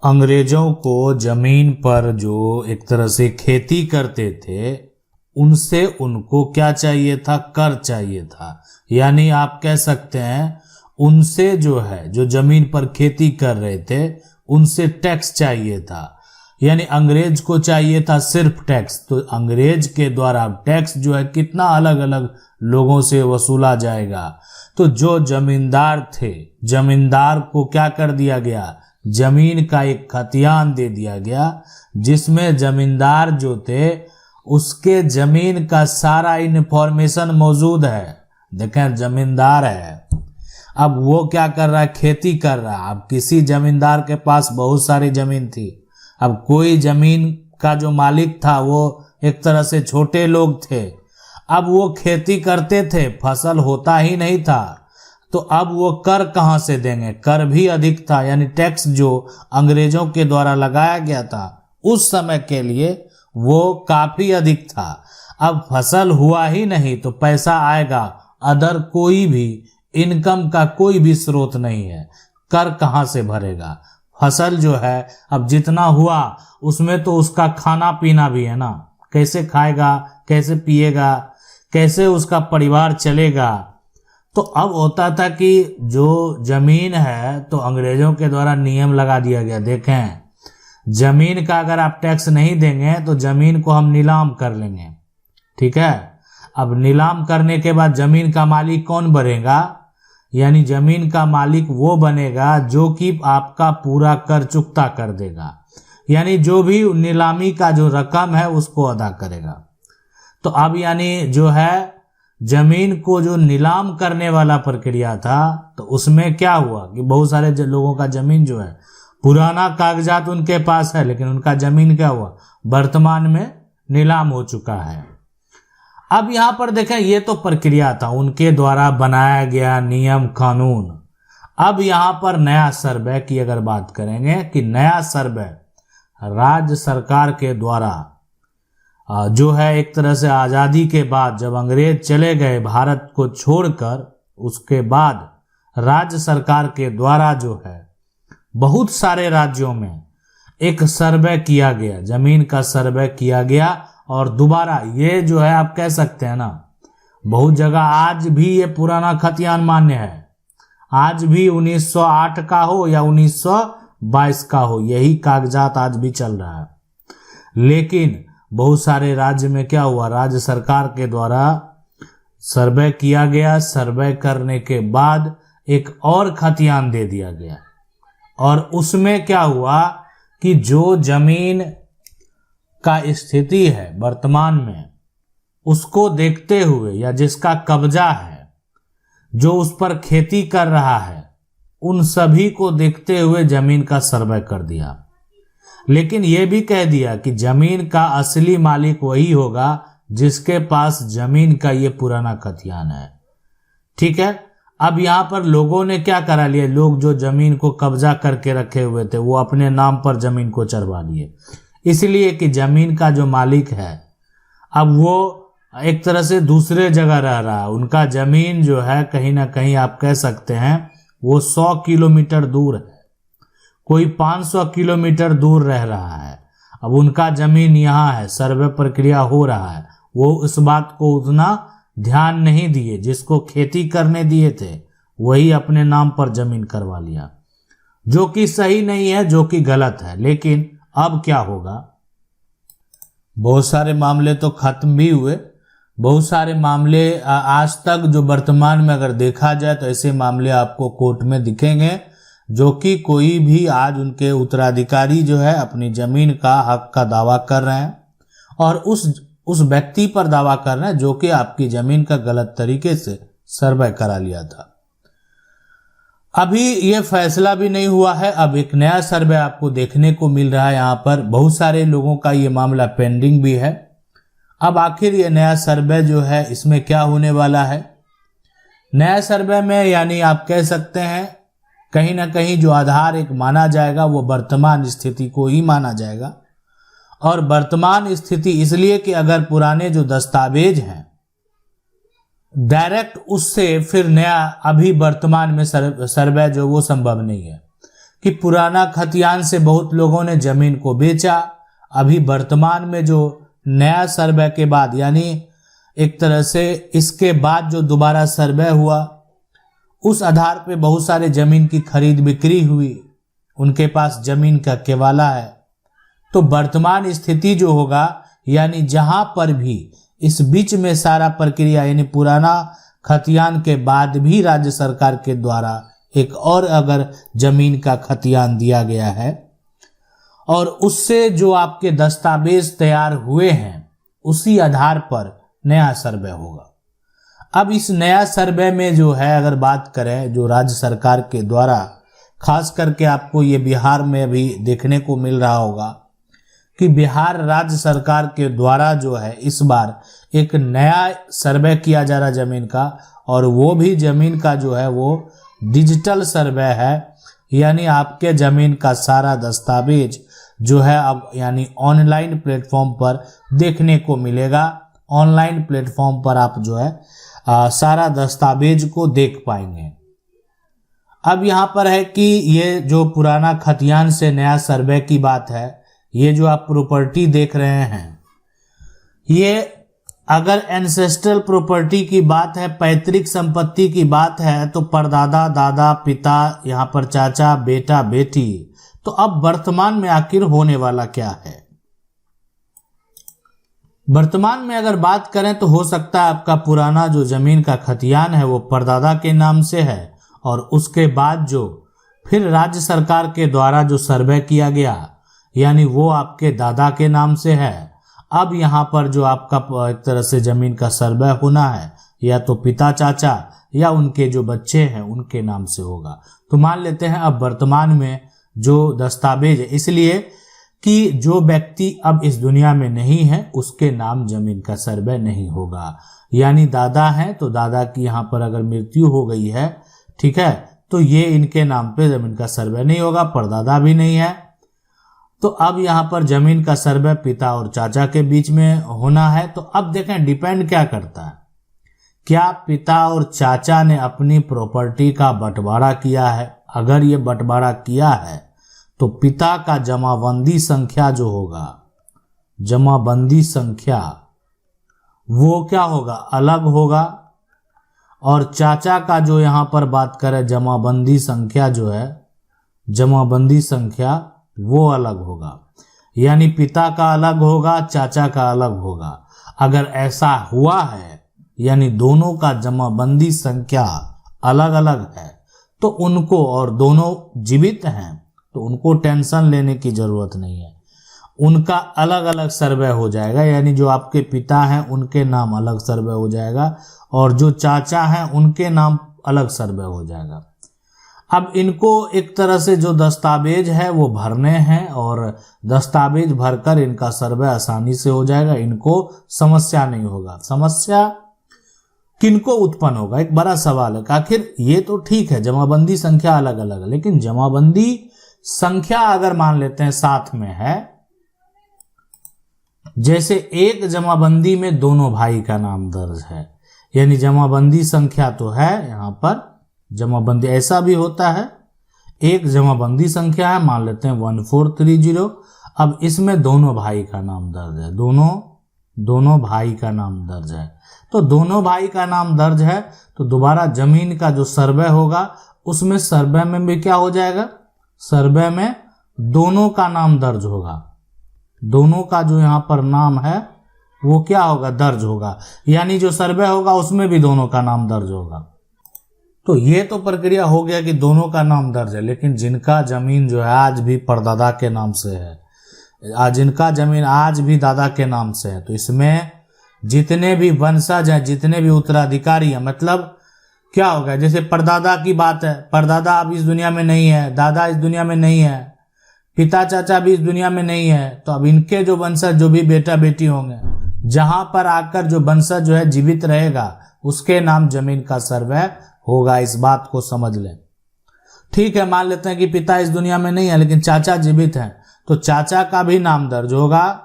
अंग्रेजों को जमीन पर जो एक तरह से खेती करते थे उनसे उनको क्या चाहिए था, कर चाहिए था। यानी आप कह सकते हैं उनसे जो है, जो जमीन पर खेती कर रहे थे उनसे टैक्स चाहिए था। यानी अंग्रेज को चाहिए था सिर्फ टैक्स। तो अंग्रेज के द्वारा टैक्स जो है कितना अलग अलग लोगों से वसूला जाएगा। तो जो जमींदार थे, जमींदार को क्या कर दिया गया, जमीन का एक खतियान दे दिया गया, जिसमें जमींदार जो थे उसके जमीन का सारा इन्फॉर्मेशन मौजूद है। देखें जमींदार है, अब वो क्या कर रहा है, खेती कर रहा है। अब किसी जमींदार के पास बहुत सारी जमीन थी। अब कोई जमीन का जो मालिक था वो एक तरह से छोटे लोग थे। अब वो खेती करते थे, फसल होता ही नहीं था, तो अब वो कर कहाँ से देंगे, कर भी अधिक था। यानी टैक्स जो अंग्रेजों के द्वारा लगाया गया था उस समय के लिए वो काफी अधिक था। अब फसल हुआ ही नहीं तो पैसा आएगा, अदर कोई भी इनकम का कोई भी स्रोत नहीं है, कर कहाँ से भरेगा। फसल जो है अब जितना हुआ उसमें तो उसका खाना पीना भी है ना, कैसे खाएगा, कैसे पिएगा, कैसे उसका परिवार चलेगा। तो अब होता था कि जो जमीन है तो अंग्रेजों के द्वारा नियम लगा दिया गया। देखें जमीन का अगर आप टैक्स नहीं देंगे तो जमीन को हम नीलाम कर लेंगे, ठीक है। अब नीलाम करने के बाद जमीन का मालिक कौन बनेगा, यानी जमीन का मालिक वो बनेगा जो कि आपका पूरा कर चुकता कर देगा। यानी जो भी नीलामी का जो रकम है उसको अदा करेगा। तो अब यानी जो है जमीन को जो नीलाम करने वाला प्रक्रिया था, तो उसमें क्या हुआ कि बहुत सारे लोगों का जमीन जो है पुराना कागजात उनके पास है, लेकिन उनका जमीन क्या हुआ, वर्तमान में नीलाम हो चुका है। अब यहां पर देखें ये तो प्रक्रिया था, उनके द्वारा बनाया गया नियम कानून। अब यहां पर नया सर्वे की अगर बात करेंगे कि नया सर्वे राज्य सरकार के द्वारा जो है एक तरह से आज़ादी के बाद जब अंग्रेज चले गए भारत को छोड़कर, उसके बाद राज्य सरकार के द्वारा जो है बहुत सारे राज्यों में एक सर्वे किया गया, जमीन का सर्वे किया गया। और दोबारा ये जो है आप कह सकते हैं ना, बहुत जगह आज भी ये पुराना खतियान मान्य है। आज भी 1908 का हो या 1922 का हो, यही कागजात आज भी चल रहा है। लेकिन बहुत सारे राज्य में क्या हुआ, राज्य सरकार के द्वारा सर्वे किया गया, सर्वे करने के बाद एक और खतियान दे दिया गया। और उसमें क्या हुआ कि जो जमीन का स्थिति है वर्तमान में, उसको देखते हुए या जिसका कब्जा है, जो उस पर खेती कर रहा है, उन सभी को देखते हुए जमीन का सर्वे कर दिया। लेकिन यह भी कह दिया कि जमीन का असली मालिक वही होगा जिसके पास जमीन का ये पुराना खतियान है, ठीक है। अब यहां पर लोगों ने क्या करा लिया, लोग जो जमीन को कब्जा करके रखे हुए थे वो अपने नाम पर जमीन को चढ़वा लिए, इसलिए कि जमीन का जो मालिक है अब वो एक तरह से दूसरे जगह रह रहा है। उनका जमीन जो है कहीं ना कहीं आप कह सकते हैं वो 100 किलोमीटर दूर है, कोई 500 किलोमीटर दूर रह रहा है। अब उनका जमीन यहाँ है, सर्वे प्रक्रिया हो रहा है, वो इस बात को उतना ध्यान नहीं दिए। जिसको खेती करने दिए थे वही अपने नाम पर जमीन करवा लिया, जो कि सही नहीं है, जो कि गलत है। लेकिन अब क्या होगा, बहुत सारे मामले तो खत्म भी हुए, बहुत सारे मामले आज तक जो वर्तमान में अगर देखा जाए तो ऐसे मामले आपको कोर्ट में दिखेंगे, जो कि कोई भी आज उनके उत्तराधिकारी जो है अपनी जमीन का हक का दावा कर रहे हैं और उस व्यक्ति पर दावा कर रहे हैं जो कि आपकी जमीन का गलत तरीके से सर्वे करा लिया था। अभी ये फैसला भी नहीं हुआ है, अब एक नया सर्वे आपको देखने को मिल रहा है। यहाँ पर बहुत सारे लोगों का ये मामला पेंडिंग भी है। अब आखिर ये नया सर्वे जो है इसमें क्या होने वाला है, नया सर्वे में यानी आप कह सकते हैं कहीं ना कहीं जो आधार एक माना जाएगा वो वर्तमान स्थिति को ही माना जाएगा। और वर्तमान स्थिति इसलिए कि अगर पुराने जो दस्तावेज हैं डायरेक्ट उससे फिर नया अभी वर्तमान में सर्वे जो वो संभव नहीं है, कि पुराना खतियान से बहुत लोगों ने जमीन को बेचा। अभी वर्तमान में जो नया सर्वे के बाद, यानी एक तरह से इसके बाद जो दोबारा सर्वे हुआ, उस आधार पे बहुत सारे जमीन की खरीद बिक्री हुई, उनके पास जमीन का केवाला है। तो वर्तमान स्थिति जो होगा, यानी जहां पर भी इस बीच में सारा प्रक्रिया, यानी पुराना खतियान के बाद भी राज्य सरकार के द्वारा एक और अगर जमीन का खतियान दिया गया है और उससे जो आपके दस्तावेज तैयार हुए हैं, उसी आधार पर नया सर्वे होगा। अब इस नया सर्वे में जो है, अगर बात करें जो राज्य सरकार के द्वारा, खास करके आपको ये बिहार में भी देखने को मिल रहा होगा कि बिहार राज्य सरकार के द्वारा जो है इस बार एक नया सर्वे किया जा रहा जमीन का, और वो भी जमीन का जो है वो डिजिटल सर्वे है। यानी आपके जमीन का सारा दस्तावेज जो है अब यानी ऑनलाइन प्लेटफॉर्म पर देखने को मिलेगा। ऑनलाइन प्लेटफॉर्म पर आप जो है सारा दस्तावेज को देख पाएंगे। अब यहाँ पर है कि ये जो पुराना खतियान से नया सर्वे की बात है, ये जो आप प्रॉपर्टी देख रहे हैं, ये अगर एंसेस्ट्रल प्रॉपर्टी की बात है, पैतृक संपत्ति की बात है, तो परदादा, दादा, पिता, यहाँ पर चाचा, बेटा, बेटी। तो अब वर्तमान में आखिर होने वाला क्या है? वर्तमान में अगर बात करें तो हो सकता है आपका पुराना जो जमीन का खतियान है वो परदादा के नाम से है, और उसके बाद जो फिर राज्य सरकार के द्वारा जो सर्वे किया गया, यानी वो आपके दादा के नाम से है। अब यहाँ पर जो आपका एक तरह से जमीन का सर्वे होना है, या तो पिता, चाचा या उनके जो बच्चे हैं उनके नाम से होगा। तो मान लेते हैं अब वर्तमान में जो दस्तावेज है, इसलिए कि जो व्यक्ति अब इस दुनिया में नहीं है उसके नाम जमीन का सर्वे नहीं होगा। यानी दादा हैं तो दादा की यहाँ पर अगर मृत्यु हो गई है, ठीक है, तो ये इनके नाम पे जमीन का सर्वे नहीं होगा, परदादा भी नहीं है। तो अब यहाँ पर जमीन का सर्वे पिता और चाचा के बीच में होना है। तो अब देखें डिपेंड क्या करता है, क्या पिता और चाचा ने अपनी प्रॉपर्टी का बंटवारा किया है? अगर ये बंटवारा किया है तो पिता का जमाबंदी संख्या जो होगा, जमाबंदी संख्या वो क्या होगा, अलग होगा। और चाचा का जो यहाँ पर बात करें जमाबंदी संख्या जो है, जमाबंदी संख्या वो अलग होगा। यानी पिता का अलग होगा, चाचा का अलग होगा। अगर ऐसा हुआ है, यानी दोनों का जमाबंदी संख्या अलग अलग है, तो उनको, और दोनों जीवित हैं, तो उनको टेंशन लेने की जरूरत नहीं है। उनका अलग अलग सर्वे हो जाएगा। यानी जो आपके पिता हैं उनके नाम अलग सर्वे हो जाएगा, और जो चाचा हैं उनके नाम अलग सर्वे हो जाएगा। अब इनको एक तरह से जो दस्तावेज है वो भरने हैं, और दस्तावेज भरकर इनका सर्वे आसानी से हो जाएगा, इनको समस्या नहीं होगा। समस्या किनको उत्पन्न होगा, एक बड़ा सवाल है। आखिर ये तो ठीक है जमाबंदी संख्या अलग अलग है, लेकिन जमाबंदी संख्या अगर मान लेते हैं साथ में है, जैसे एक जमाबंदी में दोनों भाई का नाम दर्ज है, यानी जमाबंदी संख्या तो है, यहाँ पर जमाबंदी ऐसा भी होता है, एक जमाबंदी संख्या है, मान लेते हैं 1430। अब इसमें दोनों भाई का नाम दर्ज है, दोनों भाई का नाम दर्ज है। तो दोनों भाई का नाम दर्ज है, तो दोबारा जमीन का जो सर्वे होगा उसमें सर्वे में भी क्या हो जाएगा, सर्वे में दोनों का नाम दर्ज होगा। दोनों का जो यहाँ पर नाम है वो क्या होगा, दर्ज होगा। यानी जो सर्वे होगा उसमें भी दोनों का नाम दर्ज होगा। तो ये तो प्रक्रिया हो गया कि दोनों का नाम दर्ज है, लेकिन जिनका जमीन जो है आज भी परदादा के नाम से है, जिनका जमीन आज भी दादा के नाम से है, तो इसमें जितने भी वंशज हैं, जितने भी उत्तराधिकारी हैं, मतलब क्या होगा, जैसे परदादा की बात है, परदादा अब इस दुनिया में नहीं है, दादा इस दुनिया में नहीं है, पिता चाचा भी इस दुनिया में नहीं है, तो अब इनके जो वंशज, जो भी बेटा बेटी होंगे, जहां पर आकर जो वंशज जो है जीवित रहेगा उसके नाम जमीन का सर्वे होगा। इस बात को समझ लें। ठीक है, मान लेते हैं कि पिता इस दुनिया में नहीं है लेकिन चाचा जीवित हैं, तो चाचा का भी नाम दर्ज होगा,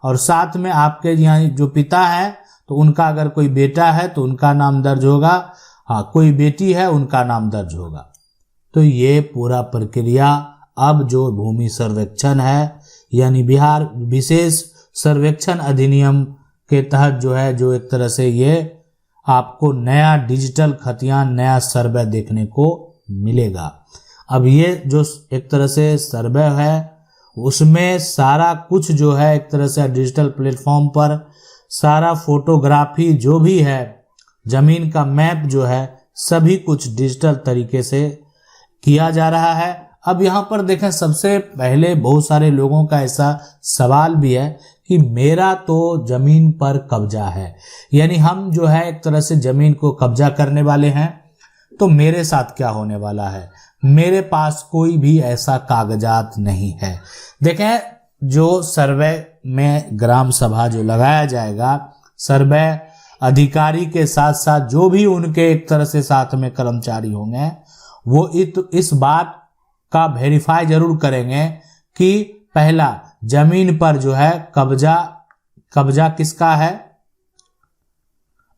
और साथ में आपके यहाँ जो पिता है तो उनका अगर कोई बेटा है तो उनका नाम दर्ज होगा, हाँ कोई बेटी है उनका नाम दर्ज होगा। तो ये पूरा प्रक्रिया अब जो भूमि सर्वेक्षण है यानी बिहार विशेष सर्वेक्षण अधिनियम के तहत जो है, जो एक तरह से ये आपको नया डिजिटल खतियान, नया सर्वे देखने को मिलेगा। अब ये जो एक तरह से सर्वे है उसमें सारा कुछ जो है एक तरह से डिजिटल प्लेटफॉर्म पर सारा फोटोग्राफी जो भी है, जमीन का मैप जो है, सभी कुछ डिजिटल तरीके से किया जा रहा है। अब यहाँ पर देखें, सबसे पहले बहुत सारे लोगों का ऐसा सवाल भी है कि मेरा तो जमीन पर कब्जा है, यानी हम जो है एक तरह से जमीन को कब्जा करने वाले हैं, तो मेरे साथ क्या होने वाला है। मेरे पास कोई भी ऐसा कागजात नहीं है। देखें, जो सर्वे में ग्राम सभा जो लगाया जाएगा, सर्वे अधिकारी के साथ साथ जो भी उनके एक तरह से साथ में कर्मचारी होंगे, वो इस बात का वेरीफाई जरूर करेंगे कि पहला, जमीन पर जो है कब्जा किसका है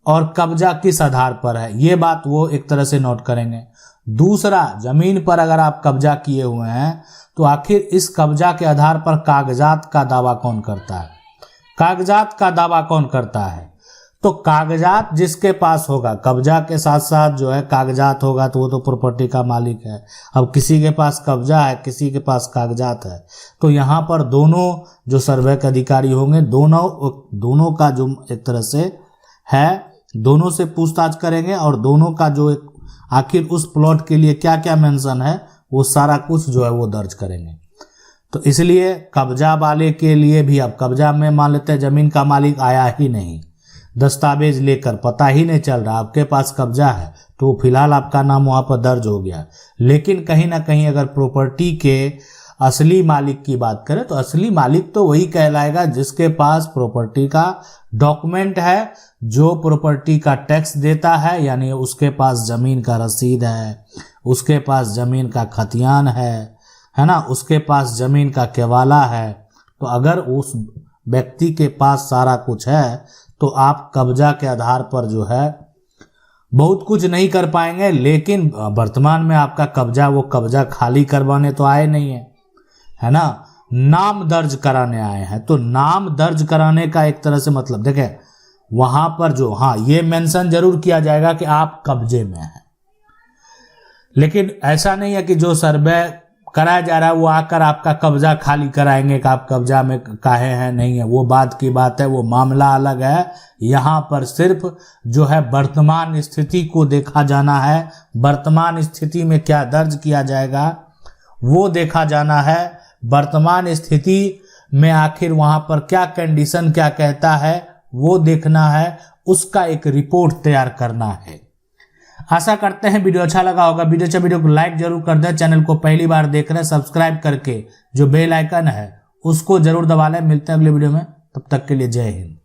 और कब्जा किस आधार पर है, ये बात वो एक तरह से नोट करेंगे। दूसरा, जमीन पर अगर आप कब्जा किए हुए हैं तो आखिर इस कब्जा के आधार पर कागजात का दावा कौन करता है, कागजात का दावा कौन करता है। तो कागजात जिसके पास होगा, कब्जा के साथ साथ जो है कागजात होगा, तो वो तो प्रॉपर्टी का मालिक है। अब किसी के पास कब्जा है, किसी के पास कागजात है, तो यहाँ पर दोनों जो सर्वे के अधिकारी होंगे, दोनों का जो एक तरह से है, दोनों से पूछताछ करेंगे और दोनों का जो एक आखिर उस प्लॉट के लिए क्या क्या मेंशन है, वो सारा कुछ जो है वो दर्ज करेंगे। तो इसलिए कब्जा वाले के लिए भी, अब कब्जा में मान लेते हैं जमीन का मालिक आया ही नहीं, दस्तावेज लेकर पता ही नहीं चल रहा, आपके पास कब्जा है, तो फिलहाल आपका नाम वहां पर दर्ज हो गया। लेकिन कहीं ना कहीं अगर प्रॉपर्टी के असली मालिक की बात करें तो असली मालिक तो वही कहलाएगा जिसके पास प्रॉपर्टी का डॉक्यूमेंट है, जो प्रॉपर्टी का टैक्स देता है, यानी उसके पास जमीन का रसीद है, उसके पास जमीन का खतियान है ना, उसके पास जमीन का केवाला है। तो अगर उस व्यक्ति के पास सारा कुछ है तो आप कब्जा के आधार पर जो है बहुत कुछ नहीं कर पाएंगे। लेकिन वर्तमान में आपका कब्जा, वो कब्जा खाली करवाने तो आए नहीं है ना, नाम दर्ज कराने आए हैं। तो नाम दर्ज कराने का एक तरह से मतलब देखें, वहां पर जो ये मेंशन जरूर किया जाएगा कि आप कब्जे में हैं, लेकिन ऐसा नहीं है कि जो सर्वे कराया जा रहा है वो आकर आपका कब्जा खाली कराएंगे कि आप कब्जा में काहे हैं, नहीं है, वो बात की बात है, वो मामला अलग है। यहाँ पर सिर्फ जो है वर्तमान स्थिति को देखा जाना है, वर्तमान स्थिति में क्या दर्ज किया जाएगा वो देखा जाना है, वर्तमान स्थिति में आखिर वहां पर क्या कंडीशन क्या कहता है वो देखना है, उसका एक रिपोर्ट तैयार करना है। आशा करते हैं वीडियो अच्छा लगा होगा। वीडियो को लाइक जरूर कर दें। चैनल को पहली बार देख रहे हैं, सब्सक्राइब करके जो बेल आइकन है उसको जरूर दबा लें। मिलते हैं अगले वीडियो में, तब तक के लिए जय हिंद।